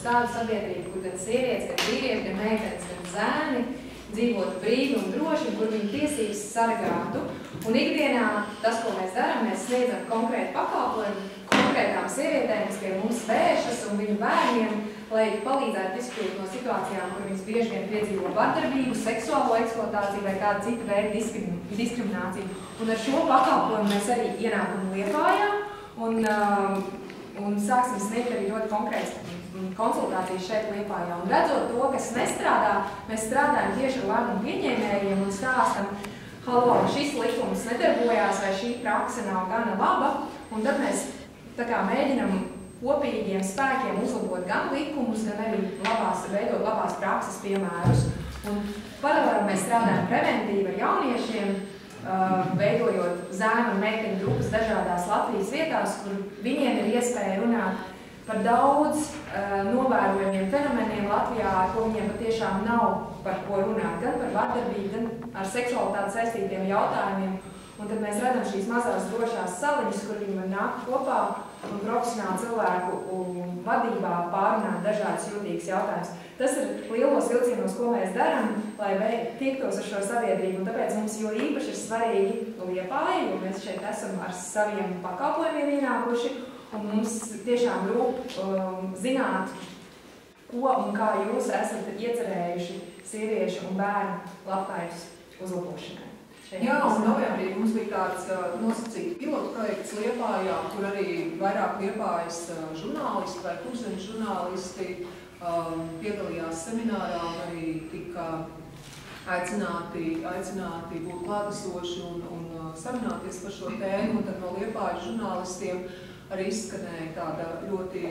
tādu sabiedrību, kur gan sievietes, gan vīrieši, gan meitenes, gan zēni dzīvotu brīvi un droši, un kur viņu tiesības sargātu. Un ikdienā tas, ko mēs darām, mēs sniedzam konkrētu pakalpojumu konkrētām sievietēm, kas pie mums vēršas un viņu bērniem, lai palīdzētu izkļūt no situācijām, kur viņas bieži vien piedzīvo vardarbību, seksuālo eksploatāciju vai kādu citu veidu diskrimināciju. Un ar šo pakalpojumu mēs arī ienākam Liepājā un sāksim sniegt arī ļoti konkrētas konsultācijas šeit Liepājā. Un redzot to, kas nestrādā, mēs strādājam tieši ar lēmumu pieņēmējiem un stāstam, halo, šis likums nedarbojās vai šī prakse nav gana laba, un tad mēs tā kā mēģinam kopīgiem spēkiem uzlabot gan likumus, gan arī veidot labās prakses piemērus. Un paralēli mēs strādājam preventīvi ar jauniešiem, veidojot zēnu un meiteņu grupas dažādās Latvijas vietās, kur viņiem ir iespēja runāt par daudz novērojumiem fenomeniem Latvijā, ar ko viņiem patiešām nav par ko runāt, gan par vardarbību, gan ar seksualitāti saistītiem jautājumiem. Un tad mēs redzam šīs mazās drošās saliņas, kur viņi var nākt kopā un profesionāli cilvēku vadībā pārunāt dažādas jūtīgas jautājumus. Tas ir lielos vilcienos, ko mēs darām, lai tiektos ar šo sabiedrību. Un tāpēc mums jo īpaši ir svarīgi Liepāja, jo mēs šeit esam ar saviem pakalpojumiem ienākuši. Un mums tiešām rūp zināt, ko un kā jūs esat iecerējuši sieviešu un bērnu labklājības uzlabošanai. Jā, un novembrī mums bija tāds nosacīts pilotu projekts Liepājā, kur arī vairāk Liepājas žurnālisti vai kurzeņu žurnālisti piedalījās seminārā un arī tika aicināti būt klātesoši un sarunāties par šo tēmu. Un tad no Liepājas žurnālistiem arī izskanēja tāda ļoti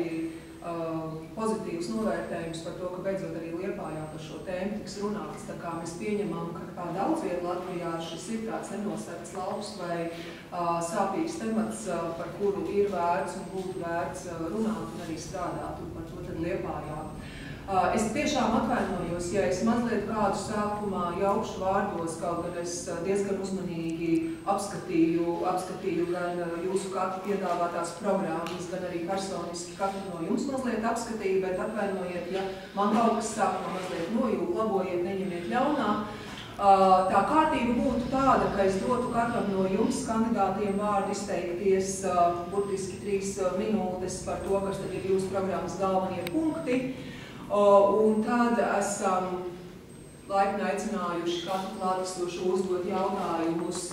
pozitīvs novērtējums par to, ka beidzot arī Liepājā par šo tēmu tiks runāts. Tā kā mēs pieņemam, ka kā daudz vietu Latvijā šis ir tāds nenosarts lauks vai sāpīgs temats, par kuru ir vērts un būtu vērts runāt un arī strādāt, un par to tad Liepājā. Es tiešām atvainojos, ja es mazliet kādu sākumā jaukšu vārdos, kaut gan es diezgan uzmanīgi apskatīju gan jūsu katru piedāvātās programmas, gan arī personiski katru no jums mazliet apskatīju, bet atvainojiet, ja man kaut kas sākumā mazliet nojūg, labojiet, neņemiet ļaunā. Tā kārtība būtu tāda, ka es dotu katram no jums kandidātiem vārdu izteikties burtiski 3 minūtes par to, kas tad ir jūsu programmas galvenie punkti. Un tad esam laipni aicinājuši katru klātesošu uzdot jautājumus,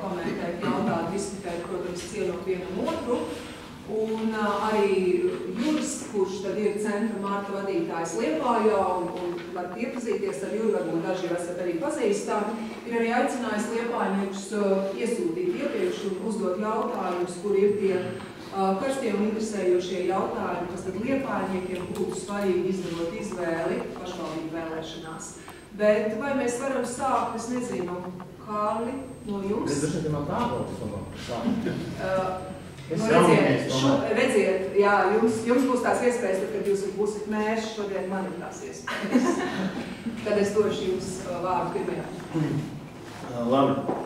komentēt, jautāt, diskutēt, protams, cienot vienam otru. Un arī Juris, kurš tad ir centra marka vadītājs Liepājā un varat iepazīties ar Juri, varbūt daži jau esat arī pazīstami, ir arī aicinājis liepājniekus iesūtīt iepriekš un uzdot jautājumus, kur ir tie karstie un interesējošie jautājumi, kas tad liepājniekiem būtu svarīgi izdarot izvēli pašvaldību vēlēšanās. Bet vai mēs varam sākt, es nezinu, Kārli, no jums? Es dažkārt man tādos redziet, jā, jums būs tās iespējas, tad, kad jūs būsiet mērši, šodien man ir tās iespējas. Tad es došu jums vārdu pirmajā. Labi.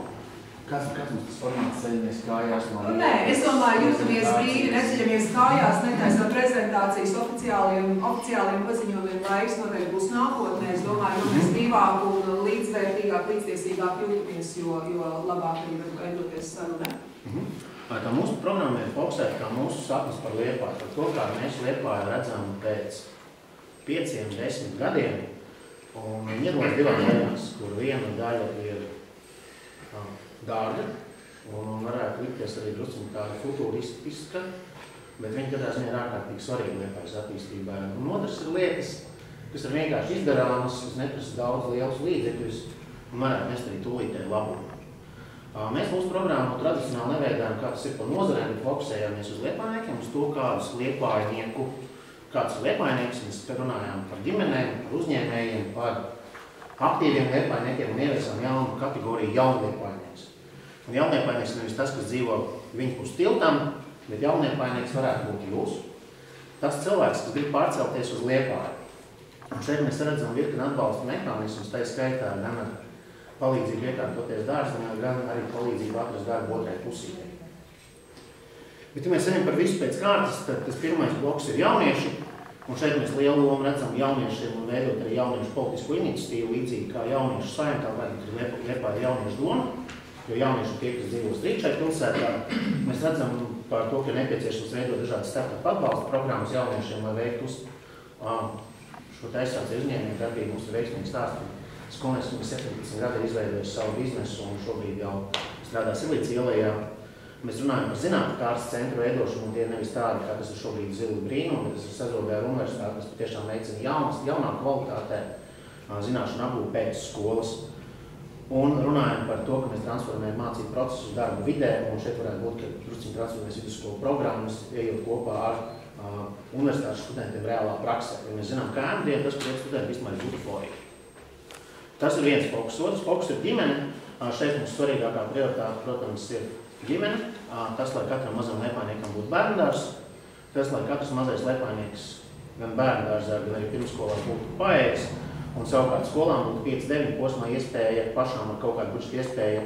Kas mums tas formāts ceļamies kājās? Nē, es domāju, jūtamies brīvi, neceļamies kājās, netaisot prezentācijas oficiāliem paziņojumiem, laiks noteikti būs nākotnē. Es domāju, jo mēs brīvāk un līdzvērtīgāk, līdztiesīgāk jūtamies, jo labāk arī varam veidoties sarunē. Tā mūsu programma ir fokusēta kā mūsu sapnis par Liepāju, par to, kā mēs Liepāju redzam pēc 5-10 gadiem. Un viņi iedod divām daļās, kur viena daļa ir dārga, un varētu likties arī drusciņi tāda futūristiska, bet viņi katrā ziņā ir ārkārtīgi svarīgi Liepājas attīstībai. Un otrs ir lietas, kas ir vienkārši izdarāmas, kas neprasa daudz lielus līdzekļus, un varētu nest arī tūlītēji labumu. Mēs mūsu programmu tradicionāli neveidojam, kā tas ir par nozarēm, bet fokusējāmies uz liepājniekiem, uz to, kāds ir liepājnieks, mēs runājām par ģimenēm, par uzņēmējiem, par aktīviem liepājniekiem un ieviesām jaunu kategoriju jaunliepājnieks. Un jaunliepājnieks nevis tas, kas dzīvo viņpus tiltam, bet jaunliepājnieks varētu būt jūs. Tas cilvēks, kas grib pārcelties uz Liepāju. Un šeit mēs redzam virkni atbalsta mehānismus, tā skaitā gan ar palīdzību iekārtoties dārziņā, gan arī palīdzību atrast darbu otrai pusītei. Bet, ja mēs ejam par visu pēc kārtas, tad tas pirmais bloks ir jaunieši. Un šeit mēs lielu lomu redzam jauniešiem un veidot arī jauniešu politisku iniciatīvu, līdzīgi kā jauniešu saimta, tagad ir Liepāja jauniešu doma, jo jaunieši tie, kas dzīvos rīt šeit pilsētā, mēs redzam par to, ka nepieciešams veidot dažādas startup atbalsta programmas jauniešiem, lai veiktu šo aizsāci uzņēmēju darbību. Mums ir veiksmīgi stāsti. Skolnieks, kas 17 gadi ir izveidojis savu biznesu un šobrīd jau strādā Silīts ielējā. Mēs runājam par zinātņu kārtas centru veidošanu, un tie nevis tādi, kā tas ir šobrīd Zili brīnumi, bet tas ir Sazobē ar universitāti, kas patiešām veicina jaunā kvalitātē zināšanu apgūvi pēc skolas. Un runājam par to, ka mēs transformējam mācību procesu uz darbu vidē, un šeit varētu būt, ka drusciņi transformēs vidusskolu programmas, ejot kopā ar universitātes studentiem reālā praksē. Jo mēs zinām, ka ēmdien tas, ka studenti vispār ir butuforīgi. Tas ir viens fokus. Otrs fokus ir ģimene. Šeit mums svarīgākā prioritāte, protams, ir ģimene. Tas, lai katram mazam liepājniekam būtu bērndārs. Tas, lai katrs mazais liepājnieks gan bērndārzā, gan arī pirmskolā būtu paēdis. Un savukārt skolām būtu 5-9 posmā iespēja pašām ar kaut kādu budžetu iespēja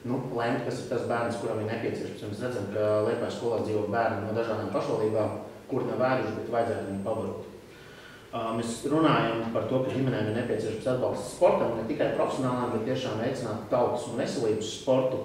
lemt, kas ir tas bērns, kuram ir nepieciešams. Mēs redzam, ka Liepājas skolās dzīvo bērni no dažādām pašvaldībām, kuri nav vēruši, bet vajadzētu viņu pabarot. Mēs runājam par to, ka ģimenēm ir nepieciešams atbalsts sportam, ne tikai profesionālām, bet tiešām veicināt tautas un veselības sportu.